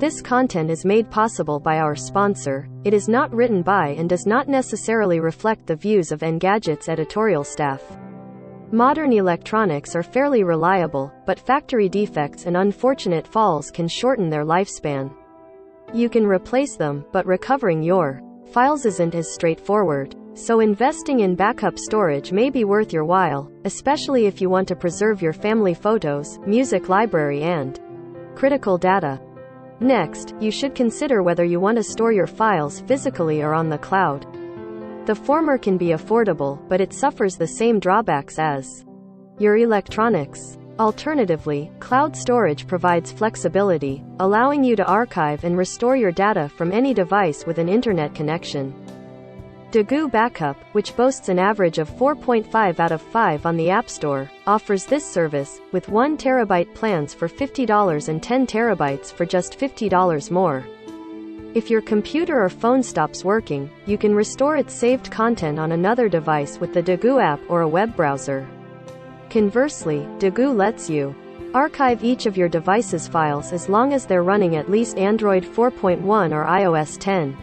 This content is made possible by our sponsor. It is not written by and does not necessarily reflect the views of Engadget's editorial staff. Modern electronics are fairly reliable, but factory defects and unfortunate falls can shorten their lifespan. You can replace them, but recovering your files isn't as straightforward. So investing in backup storage may be worth your while, especially if you want to preserve your family photos, music library and critical data. Next, you should consider whether you want to store your files physically or on the cloud. The former can be affordable, but it suffers the same drawbacks as your electronics. Alternatively, cloud storage provides flexibility, allowing you to archive and restore your data from any device with an internet connection. Degoo Backup, which boasts an average of 4.5 out of 5 on the App Store, offers this service, with 1 terabyte plans for $50 and 10 terabytes for just $50 more. If your computer or phone stops working, you can restore its saved content on another device with the Degoo app or a web browser. Conversely, Degoo lets you archive each of your device's files as long as they're running at least Android 4.1 or iOS 10.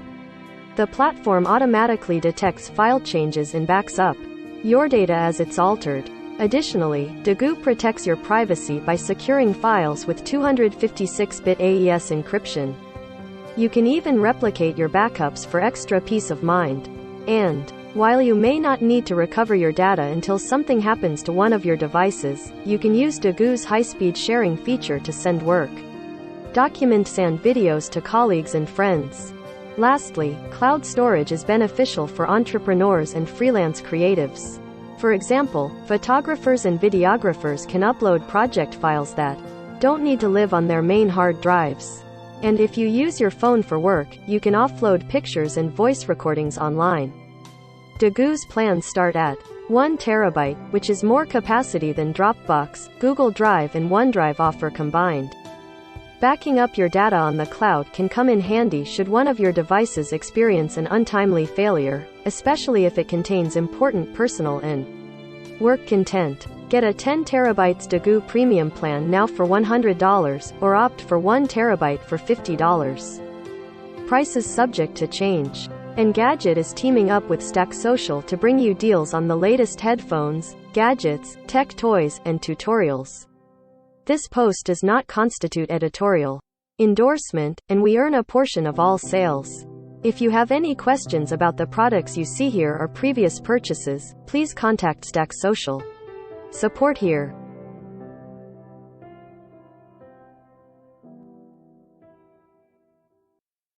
The platform automatically detects file changes and backs up your data as it's altered. Additionally, Degoo protects your privacy by securing files with 256-bit AES encryption. You can even replicate your backups for extra peace of mind. And while you may not need to recover your data until something happens to one of your devices, you can use Degoo's high-speed sharing feature to send work documents and videos to colleagues and friends. Lastly, cloud storage is beneficial for entrepreneurs and freelance creatives. For example, photographers and videographers can upload project files that don't need to live on their main hard drives. And if you use your phone for work, you can offload pictures and voice recordings online. Degoo's plans start at 1 terabyte, which is more capacity than Dropbox, Google Drive and OneDrive offer combined. Backing up your data on the cloud can come in handy should one of your devices experience an untimely failure, especially if it contains important personal and work content. Get a 10 terabytes Degoo premium plan now for $100, or opt for 1 terabyte for $50. Prices subject to change. Engadget is teaming up with Stack Social to bring you deals on the latest headphones, gadgets, tech toys, and tutorials. This post does not constitute editorial endorsement, and we earn a portion of all sales. If you have any questions about the products you see here or previous purchases, please contact Stack Social. Support here.